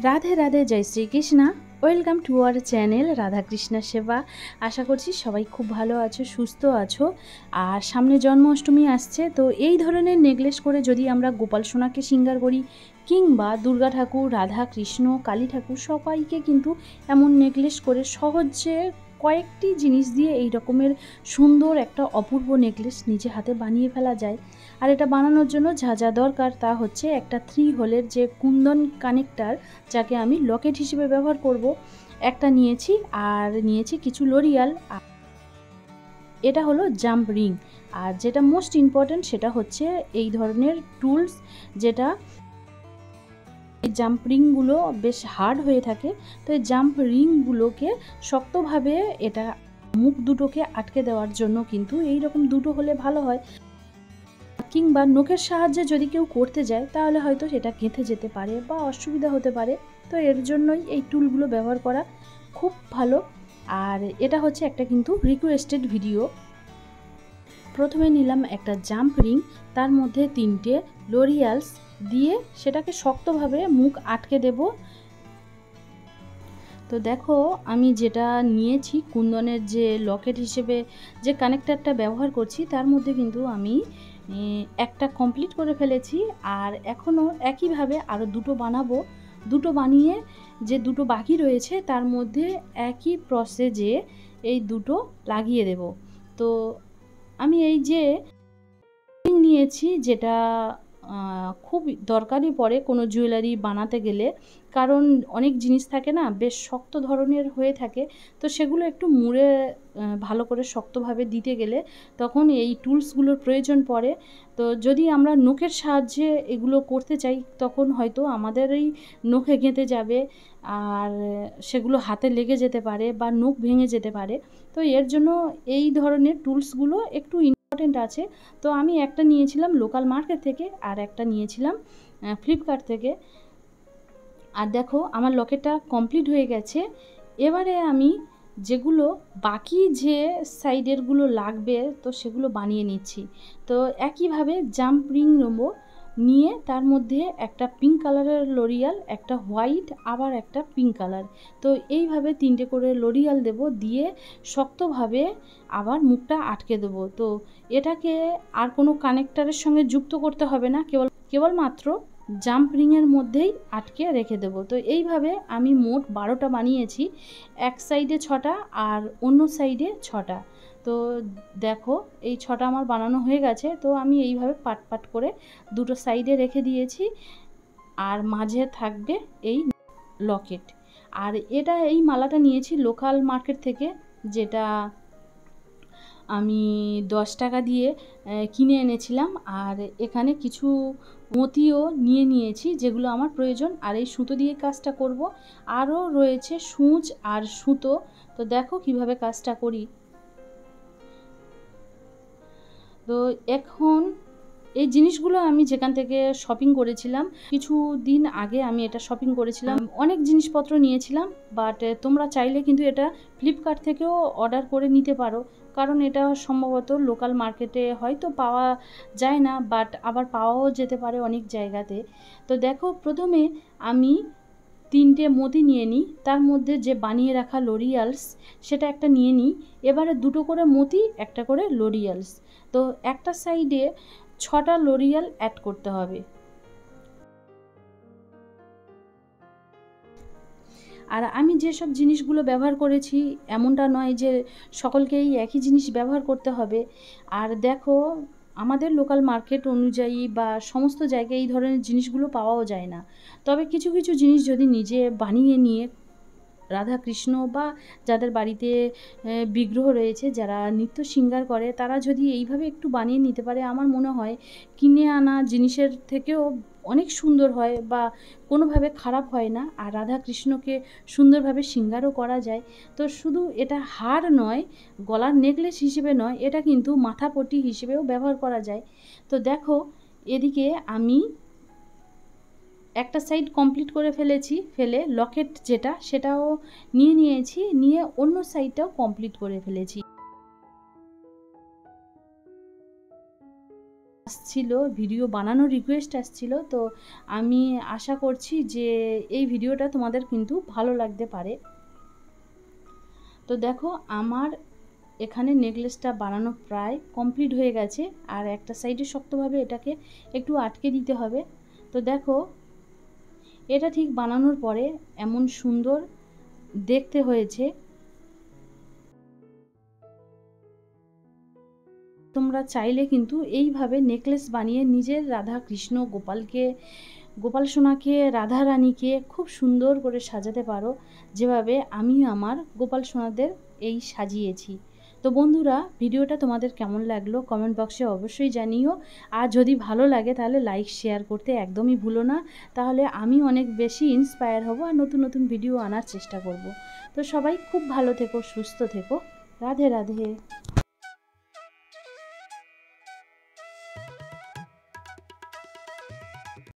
রাধে রাধে, জয় Shrikrishna. Welcome to our channel Radha Krishna Seva. আশা করছি সবাই খুব ভালো আছো, সুস্থ আছো। আর সামনে জন্মাষ্টমী আসছে, তো এই ধরনের নেকলেস করে যদি আমরা গোপাল সোনাকে শৃঙ্গার করি, কিংবা দুর্গা ঠাকুর, রাধা কৃষ্ণ, কালী ঠাকুর সবাইকে কিন্তু এমন নেকলেস করে সহজে কয়েকটি জিনিস দিয়ে এই রকমের সুন্দর একটা অপূর্ব নেকলেস নিজে হাতে বানিয়ে ফেলা যায়। আর এটা বানানোর জন্য যা যা দরকার তা হচ্ছে একটা 3 হোলের যে কুন্দন কানেক্টার, যাকে আমি লকেট হিসেবে ব্যবহার করব, একটা নিয়েছি। আর নিয়েছি কিছু লরিয়াল। এটা হলো জাম্প রিং। আর যেটা মোস্ট ইম্পর্ট্যান্ট সেটা হচ্ছে এই ধরনের টুলস, যেটা এই জাম্প রিংগুলো বেশ হার্ড হয়ে থাকে। তো এই জাম্প রিংগুলোকে শক্তভাবে এটা মুখ দুটোকে আটকে দেওয়ার জন্য কিন্তু এই রকম দুটো হলে ভালো হয়, কিংবা নখের সাহায্যে যদি কেউ করতে যায় তাহলে হয়তো সেটা গেঁথে যেতে পারে বা অসুবিধা হতে পারে। তো এর জন্যই এই টুলগুলো ব্যবহার করা খুব ভালো। আর এটা হচ্ছে একটা কিন্তু রিকোয়েস্টেড ভিডিও। প্রথমে নিলাম একটা জাম্প রিং, তার মধ্যে 3টে লরিয়ালস দিয়ে সেটাকে শক্তভাবে মুখ আটকে দেব। তো দেখো, আমি যেটা নিয়েছি কুন্দনের যে লকেট হিসেবে যে কানেক্টারটা ব্যবহার করছি, তার মধ্যে কিন্তু আমি একটা কমপ্লিট করে ফেলেছি। আর এখনও একইভাবে আরও দুটো বানাবো। দুটো বানিয়ে যে দুটো বাকি রয়েছে তার মধ্যে একই প্রসেসে এই দুটো লাগিয়ে দেব। তো আমি এই যে নিয়েছি, যেটা খুব দরকারি পড়ে কোনো জুয়েলারি বানাতে গেলে, কারণ অনেক জিনিস থাকে না বেশ শক্ত ধরনের হয়ে থাকে, তো সেগুলো একটু মুড়ে ভালো করে শক্তভাবে দিতে গেলে তখন এই টুলসগুলোর প্রয়োজন পড়ে। তো যদি আমরা নখের সাহায্যে এগুলো করতে চাই তখন হয়তো আমাদেরই নখে গেঁথে যাবে, আর সেগুলো হাতে লেগে যেতে পারে বা নখ ভেঙে যেতে পারে। তো এর জন্য এই ধরনের টুলসগুলো একটু ইম্পর্টেন্ট আছে। তো আমি একটা নিয়েছিলাম লোকাল মার্কেট থেকে আর একটা নিয়েছিলাম ফ্লিপকার্ট থেকে। আর দেখো, আমার লকেটটা কমপ্লিট হয়ে গেছে। এবারে আমি যেগুলো বাকি যে সাইডেরগুলো লাগবে তো সেগুলো বানিয়ে নিচ্ছি। তো একইভাবে জাম্প রিং নেবো, নিয়ে তার মধ্যে একটা পিঙ্ক কালারের লরিয়াল, একটা হোয়াইট, আবার একটা পিঙ্ক কালার। তো এইভাবে 3টে করে লরিয়াল দেব, দিয়ে শক্তভাবে আবার মুখটা আটকে দেবো। তো এটাকে আর কোনো কানেক্টারের সঙ্গে যুক্ত করতে হবে না, কেবলমাত্র জাম্প রিংয়ের মধ্যেই আটকে রেখে দেবো। তো এইভাবে আমি মোট 12টা বানিয়েছি, এক সাইডে 6টা আর অন্য সাইডে 6টা। তো দেখো, এই 6টা আমার বানানো হয়ে গেছে। তো আমি এইভাবে পাট পাট করে দুটো সাইডে রেখে দিয়েছি, আর মাঝে থাকবে এই লকেট। আর এটা এই মালাটা নিয়েছি লোকাল মার্কেট থেকে, যেটা আমি 10 টাকা দিয়ে কিনে এনেছিলাম। আর এখানে কিছু মতিও নিয়ে নিয়েছি যেগুলো আমার প্রয়োজন। আর এই সুতো দিয়ে কাজটা করব। আরও রয়েছে সূচ আর সুতো। তো দেখো কিভাবে কাজটা করি। তো এখন এই জিনিসগুলো আমি যেখান থেকে শপিং করেছিলাম, কিছু দিন আগে আমি এটা শপিং করেছিলাম, অনেক জিনিসপত্র নিয়েছিলাম। বাট তোমরা চাইলে কিন্তু এটা ফ্লিপকার্ট থেকেও অর্ডার করে নিতে পারো, কারণ এটা সম্ভবত লোকাল মার্কেটে হয়তো পাওয়া যায় না, বাট আবার পাওয়াও যেতে পারে অনেক জায়গাতে। তো দেখো, প্রথমে আমি 3টে মতি নিয়ে নিই, তার মধ্যে যে বানিয়ে রাখা লরিয়ালস সেটা একটা নিয়ে নিই। এবারে 2টো করে মতি, একটা করে লরিয়ালস। তো একটা সাইডে 6টা লরিয়াল অ্যাড করতে হবে। আর আমি যেসব জিনিসগুলো ব্যবহার করেছি এমনটা নয় যে সকলকেই একই জিনিস ব্যবহার করতে হবে। আর দেখো, আমাদের লোকাল মার্কেট অনুযায়ী বা সমস্ত জায়গায় এই ধরনের জিনিসগুলো পাওয়াও যায় না। তবে কিছু কিছু জিনিস যদি নিজে বানিয়ে নিয়ে রাধা কৃষ্ণ বা যাদের বাড়িতে বিগ্রহ রয়েছে, যারা নৃত্য শৃঙ্গার করে, তারা যদি এইভাবে একটু বানিয়ে নিতে পারে, আমার মনে হয় কিনে আনা জিনিসের থেকেও অনেক সুন্দর হয় বা কোনোভাবে খারাপ হয় না। আর রাধা কৃষ্ণকে সুন্দরভাবে শৃঙ্গারও করা যায়। তো শুধু এটা হার নয়, গলার নেকলেস হিসেবে নয়, এটা কিন্তু মাথাপট্টি হিসেবেও ব্যবহার করা যায়। তো দেখো, এদিকে আমি একটা সাইড কমপ্লিট করে ফেলেছি, ফেলে লকেট যেটা সেটাও নিয়ে নিয়েছি, নিয়ে অন্য সাইডটাও কমপ্লিট করে ফেলেছি। আসছিল, ভিডিও বানানোর রিকোয়েস্ট আসছিল। তো আমি আশা করছি যে এই ভিডিওটা তোমাদের কিন্তু ভালো লাগতে পারে। তো দেখো আমার এখানে নেকলেসটা বানানো প্রায় কমপ্লিট হয়ে গেছে, আর একটা সাইডে শক্তভাবে এটাকে একটু আটকে দিতে হবে। তো দেখো এটা ঠিক বানানোর পরে এমন সুন্দর দেখতে হয়েছে। তোমরা চাইলে কিন্তু এইভাবে নেকলেস বানিয়ে নিজের রাধা কৃষ্ণ গোপাল সোনাকে রাধা রানীকে খুব সুন্দর করে সাজাতে পারো, যেভাবে আমি আমার গোপাল সোনাদের এই সাজিয়েছি। তো বন্ধুরা, ভিডিওটা তোমাদের কেমন লাগলো কমেন্ট বক্সে অবশ্যই জানিও। আর যদি ভালো লাগে তাহলে লাইক শেয়ার করতে একদমই ভুলো না, তাহলে আমি অনেক বেশি ইন্সপায়ার হব আর নতুন নতুন ভিডিও আনার চেষ্টা করব। তো সবাই খুব ভালো থেকো, সুস্থ থেকো। রাধে রাধে।